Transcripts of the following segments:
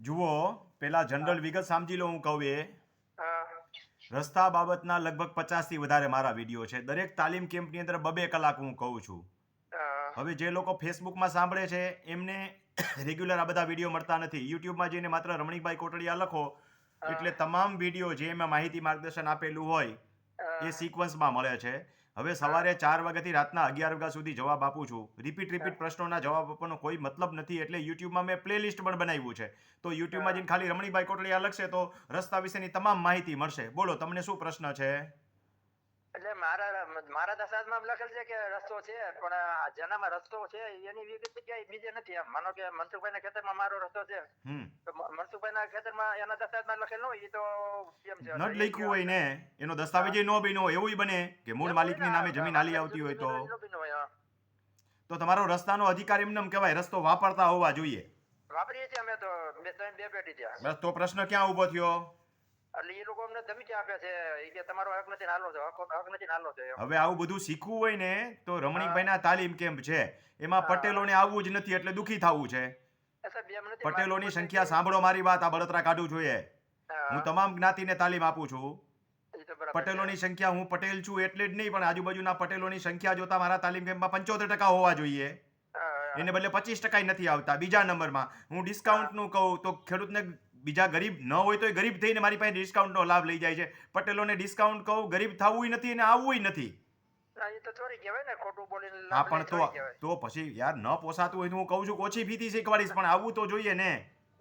જુઓ, પેલા હા જનરલ વિગત સમજી લો. હું કહું એ હા રસ્તા બાબતના લગભગ 50થી વધારે મારા વિડીયો છે. દરેક તાલીમ કેમ્પની અંદર 2-2 કલાક હું કહું છું. હા હવે જે લોકો ફેસબુકમાં સાંભળે છે એમને રેગ્યુલર આ બધા વિડીયો મળતા નથી. યુટ્યુબમાં જઈને માત્ર રમણીકભાઈ કોટડિયા લખો એટલે હા તમામ વિડીયો જે એમાં માહિતી માર્ગદર્શન આપેલું હોય એ હા સિક્વન્સમાં મળે છે. હવે હા સવારે 4 વાગ્યાથી રાતના 11 વાગ્યા સુધી જવાબ આપું છું. રિપીટ હા રિપીટ પ્રશ્નોના જવાબ આપવાનો કોઈ મતલબ નથી. એટલે યુટ્યુબમાં મેં પ્લેલિસ્ટ પણ બનાવ્યું છે. તો યુટ્યુબમાં હા જઈને ખાલી રમણીકભાઈ કોટડિયા લખશે તો રસ્તા વિશેની તમામ માહિતી મળશે. બોલો, તમને શું પ્રશ્ન છે? એટલે મારા દસ્તાવેજમાં લખેલ છે કે રસ્તો છે, પણ જેનામાં રસ્તો છે એની વિગત ક્યાંય બીજે નથી. એમ માનો કે મનસુખભાઈના ખેતરમાં મારો રસ્તો છે, હમ તો મનસુખભાઈના ખેતરમાં એના દસ્તાવેજમાં લખેલ ન હોય એ તો કેમ છે? ન તો જ એ લખ્યું હોય કેવા ને, એનો હા દસ્તાવેજ ન બન્યો હોય એવું બને કે મૂળ એવું હોય ને માલિકની નામે જમીન હાલી વાપરેલી આવતી જમીન હોય જમીન તો હોય એનો બી ન હોય. તો તમારો રસ્તાનો અધિકાર એમને એમ કહેવાય, રસ્તો વાપરતા હોવા જોઈએ. વાપરીએ છીએ અમે તો બે પેટી ત્યાં. બસ, તો પ્રશ્ન ક્યાં ઊભો થયો? એટલે એ લોકો અમને ધમકી આપે છે એ કે તમારો હક નથી નાલો છે, હક નથી નાલો છે એમ. હવે આવું બધું શીખવું હોય ને તો હા રમણીકભાઈના તાલીમ કેમ્પ છે, એમાં હા પટેલોને આવવું જ નથી એટલે દુઃખી થવું છે. સાહેબ એમ નથી, મારી પટેલોની ઉંમર થઈ સંખ્યા ગઈ. સાંભળો મારી વાત, આ બળતરા કાઢવું જોઈએ. હું હા તમામ જ્ઞાતિને તાલીમ આપું છું. એ તો બરાબર છે. પટેલોની સંખ્યા, હું પટેલ છું એટલે જ નહીં, પણ આજુબાજુના પટેલોની સંખ્યા જોતા મારા તાલીમ કેમ્પમાં 75% હોવા જોઈએ. હા એને બદલે 25% નથી આવતા. બીજા નંબરમાં હું હા ડિસ્કાઉન્ટનું કહું તો ખેડૂતને, બીજા ગરીબ ન હોય તો ગરીબ થઈને મારી પાસે ડિસ્કાઉન્ટનો લાભ લઈ જાય છે. પટેલોને ડિસ્કાઉન્ટ કહું, ગરીબ થવું નથી અને આવવું નથી. ના, એ તો ચોરી કહેવાય ને, ખોટું બોલીને હા, લાભ લે પણ તો ચોરી કહેવાય. તો પછી યાર ન પોસાતું હોય તો હું કહું છું કે ઓછી ફીથી શીખવાડીશ, પણ આવવું તો જોઈએ ને.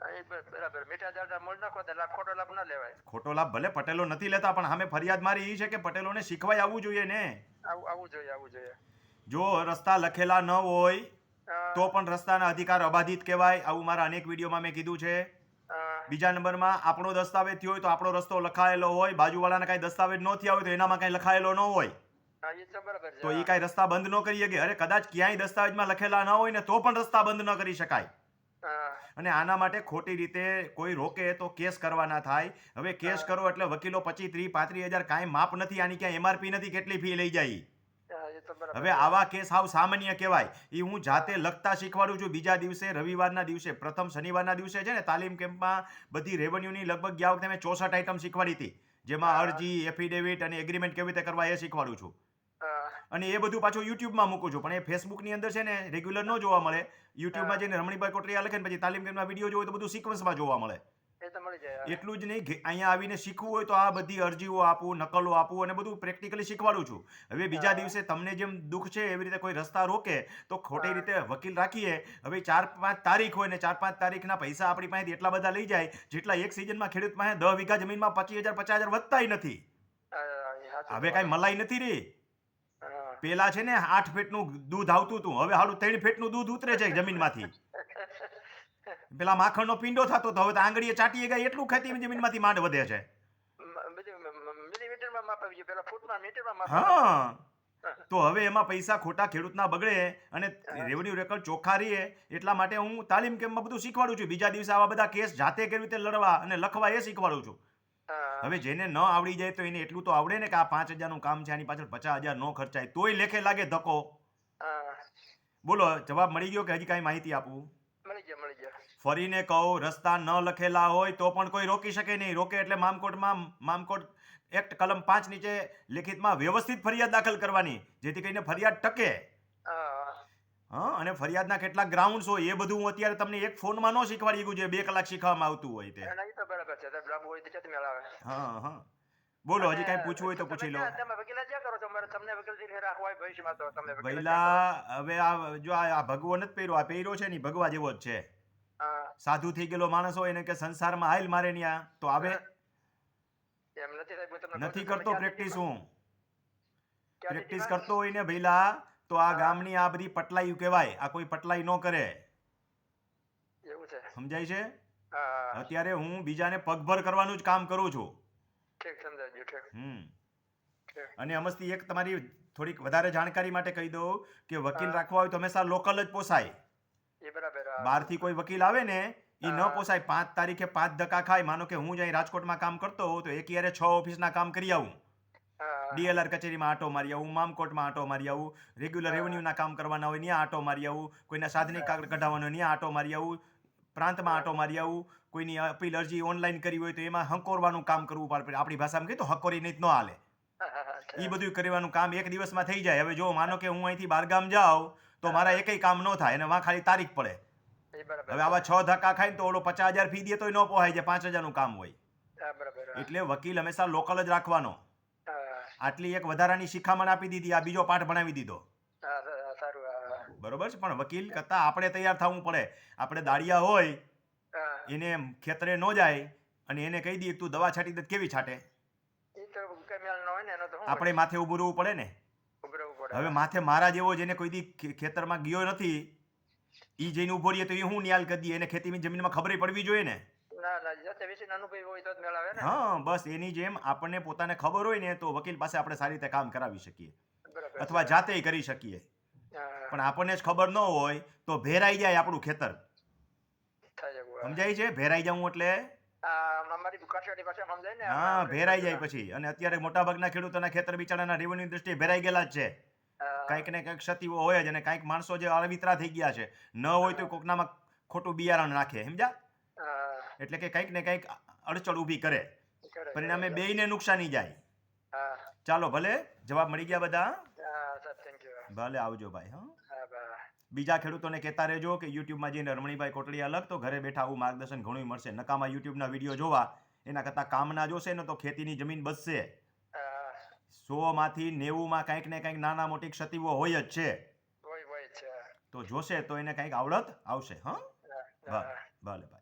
હા, એ બરાબર. મીઠા દાડા મૂળ નાખો તો ખોટો લાભ ન લેવાય. ખોટો લાભ ભલે પટેલો નથી લેતા, પણ સામે ફરિયાદ મારી એ છે કે પટેલોને શીખવાય આવવું જોઈએ ને. આવવું જોઈએ, આવવું જોઈએ. જો રસ્તા લખેલા ન હોય તો હા પણ રસ્તાના અધિકાર અબાધિત કહેવાય. આવું મારા અનેક વિડીયોમાં મેં કીધું છે. હા બીજા નંબરમાં આપણો દસ્તાવેજ થયો હોય તો આપણો રસ્તો લખાયેલો હોય, બાજુવાળાના કાંઈ દસ્તાવેજ ન થયા હોય તો એનામાં કાંઈ લખાયેલો ન હોય હા, એ તો બરાબર છે. તો એ હા કાંઈ રસ્તા બંધ ન કરી શકે. અરે કદાચ ક્યાંય દસ્તાવેજમાં લખેલા ન હોય ને તો પણ રસ્તા બંધ ન કરી શકાય. હા અને આના માટે ખોટી રીતે કોઈ રોકે તો કેસ કરવાના થાય. હવે કેસ હા કરો એટલે વકીલો 25, 30, 35 હજાર કાંઈ માપ નથી. આની ક્યાંય એમઆરપી નથી કેટલી ફી લઈ જાય. હા, એ તો બરાબર હવે છે. આવા કેસ હાવ સામાન્ય કહેવાય. એ હું જાતે હા લખતા શીખવાડું છું. બીજા દિવસે, રવિવારના દિવસે, પ્રથમ શનિવારના દિવસે છે ને, તાલીમ કેમ્પમાં બધી રેવન્યુની લગભગ ગયા વખતે મેં 64 આઈટમ શીખવાડી હતી. જેમાં હા અરજી, એફિડેવિટ અને એગ્રીમેન્ટ કેવી રીતે કરવા એ શીખવાડું છું. હા અને એ બધું પાછું યુટ્યુબમાં મૂકું છું. પણ એ ફેસબુકની અંદર છે ને રેગ્યુલર ન જોવા મળે. યુટ્યુબમાં હા, જઈને રમણીભાઈ કોટરિયા લખે ને પછી તાલીમ કેમ્પના વિડીયો જોવો તો બધું સિક્વન્સમાં જોવા મળે. એ તો મળી જાય. હા એટલું જ નહીં, અહીંયા આવીને શીખવું હોય તો આ બધી અરજીઓ આપું, નકલો આપું અને બધું પ્રેક્ટિકલી શીખવાડું છું. હવે બીજા હા દિવસે તમને જેમ દુઃખ છે એવી રીતે કોઈ રસ્તા રોકે તો ખોટી હા રીતે વકીલ રાખીએ. હવે 4-5 તારીખ હોય ને 4-5 તારીખના પૈસા આપણી પાસેથી એટલા બધા લઈ જાય જેટલા એક સિઝનમાં ખેડૂત પાસે 10 વીઘા જમીનમાં 25,000 50,000 વધતાય નથી. હા, એ સાચું હવે કાંઈ તમારું. મલાઈ નથી રે. હા પેલા છે ને 8 ફેટનું દૂધ આવતું હતું, હવે હાલું 3 ફેટનું દૂધ ઉતરે છે જમીનમાંથી. પેલા માખણનો પિંડો થતો હતો, હવે તો આંગળીએ ચાટીએ ગયા એટલું ખેતી જમીનમાંથી માંડ વધે છે. બધું મિલીમીટરમાં માપાવી જોઈએ, પેલા ફૂટમાં મીટરમાં માપવાના હતા. હા, તો હવે એમાં પૈસા ખોટા ખેડૂતના બગડે અને હા રેવન્યુ રેકર્ડ ચોખ્ખા રહીએ એટલા માટે હું તાલીમ કેમ્પમાં બધું શીખવાડું છું. બીજા દિવસે આવા બધા કેસ જાતે કેવી રીતે લડવા અને લખવા એ શીખવાડું છું. હા હવે જેને ન આવડી જાય તો એને એટલું તો આવડે ને કે આ 5,000નું કામ છે, આની પાછળ 50,000 ન ખર્ચાય તોય લેખે લાગે ધક્કો. હા, બોલો, જવાબ મળી ગયો કે હજી કાંઈ માહિતી આપું? મળી ગયા, મળી ગયા. ફરીને કહું, રસ્તા ન લખેલા હોય તો પણ કોઈ રોકી શકે નહીં. રોકે એટલે મામકોટ એક્ટ કલમ 5 નીચે લેખિતમાં વ્યવસ્થિત ફરિયાદ દાખલ કરવાની જેથી કરીને ફરિયાદ ટકે. હા હા, અને ફરિયાદના કેટલા ગ્રાઉન્ડ્સ હોય એ બધું હું અત્યારે તમને એક ફોનમાં ન શીખવાડી શકું જે 2 કલાક શીખવામાં આવતું હોય તે. ના, એ તો બરાબર છે. સાહેબ લાંબુ હોય તો ક્યાંથી મેળ આવે? હા, હા. બોલો, અને હજી કાંઈ પૂછવું હોય તો પૂછી લો. તમે વકીલાત ક્યાં કરો છો? મારે તમને વકીલ રાખવા હોય ભવિષ્યમાં તો તમે વકીલાત ક્યાં કરો? વૈલા હવે આ જો આ ભગવો નથી પહેર્યો, આ પહેર્યો છે ને ભગવા જેવો જ છે. હા સાધુ થઈ ગયેલો માણસ હોય એને કે સંસારમાં હાલ મારે ન્યા તો આવે. એમ નથી સાહેબ, હું તમને કહું નથી છું તમે કરતો ક્યાં પ્રેક્ટિસ સિટીમાં? હું. ક્યાં પ્રેક્ટિસ સિટીમાં? કરતો હોય ને ભઈલા તો આ હા ગામની આ બધી પટલાઈ કહેવાય. આ કોઈ પટલાઈ ન કરે. એવું છે. સમજાય છે? હા અત્યારે હું બીજાને પગભર કરવાનું જ કામ કરું છું. ઠીક, સમજાઈ ગયું. ઠીક હમ. ઠીક. અને અમસ્તી એક તમારી થોડીક વધારે જાણકારી માટે કહી દઉં કે વકીલ હા રાખવા હોય તો હંમેશા લોકલ જ પોસાય. એ બરાબર. હા બહારથી કોઈ વકીલ આવે ને એ ન હા પોસાય. 5 તારીખે 5 ધક્કા ખાય. માનો કે હું જ અહીં રાજકોટમાં કામ કરતો હોઉં તો એક યારે 6 ઓફિસના કામ કરી આવું. હા ડીએલઆર કચેરીમાં આટો મારી આવું, મામકોટમાં આટો મારી આવું, રેગ્યુલર હા રેવન્યુના કામ કરવાના હોય ત્યાં આટો મારી આવું, કોઈના સાધનિક કાગળ કઢાવવાનો હોય ત્યાં આટો મારી આવું. પ્રાંતમાં આટો મારી આવું, કોઈની અપીલ અરજી ઓનલાઈન કરી હોય તો એમાં હંકોરવાનું કામ કરવું પડે, આપણી ભાષામાં કહીએ તો હકોરી નહીં તો ન હાલે. એ બધું કરવાનું કામ એક દિવસમાં થઈ જાય. હવે જો માનો કે હું અહીંથી બહારગામ જાઉં તો મારા એકેય કામ ન થાય અને વાં ખાલી તારીખ પડે. એ બરાબર. હવે આવા 6 ધક્કા ખાઈને તો ઓલો 50,000 ફી દે તોય ન પોહાય છે, 5,000નું કામ હોય. હા, બરાબર. એટલે વકીલ હંમેશા લોકલ જ રાખવાનો. હા, આટલી એક વધારાની શિખામણ આપી દીધી, આ બીજો પાઠ ભણાવી દીધો. હા, સારું. હા, બરોબર છે. પણ વકીલ કરતા આપણે તૈયાર થવું પડે. આપણે દાડિયા હોય હા. એને ખેતરે ન જાય અને એને કહી દઈએ તું દવા છાંટી દે તો કેવી છાંટે? એ તો કઈ મેળ ન હોય ને, એનો તો શું આપણે માથે ઊભું રહેવું પડે ને. ઉભું રહેવું પડે. હવે માથે મારા જેવો જેને કોઈ દી ખેતરમાં ગયો નથી, ઈ જઈને ઊભો રહીએ તો એ હું ન્યાલ કરી દઈએ? એને ખેતીની જમીનમાં ખબર પડવી જોઈએ ને. ના, જતે વિશેનો અનુભવ હોય તો જ મેળ આવે ને. હા, બસ એની જેમ આપણને પોતાને ખબર હોય ને તો વકીલ પાસે આપણે સારી રીતે કામ કરાવી શકીએ બરાબર. અથવા જાતે કરી શકીએ. હા, પણ આપણને જ ખબર ન હોય તો ભેરાઈ જાય આપણું ખેતર. થાય એવું. સમજાય છે? ભેરાઈ જવું એટલે અમારી દુકાનવાળી પાસે સમજાય ને. હા, ભેરાઈ જાય પછી. અને અત્યારે મોટાભાગના ખેડૂતોના ખેતર બિચારાના રેવન્યુ દ્રષ્ટિએ ભેરાઈ ગયેલા જ છે. કાંઈક ને કાંઈક ક્ષતિઓ હોય જ અને કાંઈક માણસો જે અળવિતરા થઈ ગયા છે, ન હોય તો કોકનામાં ખોટું બિયારણ નાખે, સમજ્યા? એટલે કે કંઈક ને કંઈક અડચણ ઊભી કરે, પરિણામે બેયને નુકસાની જાય. હા, ચાલો, ભલે જવાબ મળી ગયા બધા. Sir, thank you. ભલે, આવજો ભાઈ. હા, હા, બાય. બીજા ખેડૂતોને કહેતા રહેજો કે યુટ્યુબમાં જઈને રમણીભાઈ કોટડિયા લખ તો ઘરે બેઠા આવું માર્ગદર્શન ઘણું મળશે. નકામા યુટ્યુબના વિડીયો જોવા એના કરતાં કામના જોશે ને તો ખેતીની જમીન બચશે. 100માંથી 90માં કંઈક ને કંઈક નાના મોટી ક્ષતિઓ હોય જ છે. હોય છે. તો જોશે તો એને કંઈક આવડત આવશે. હા, ભલે ભલે.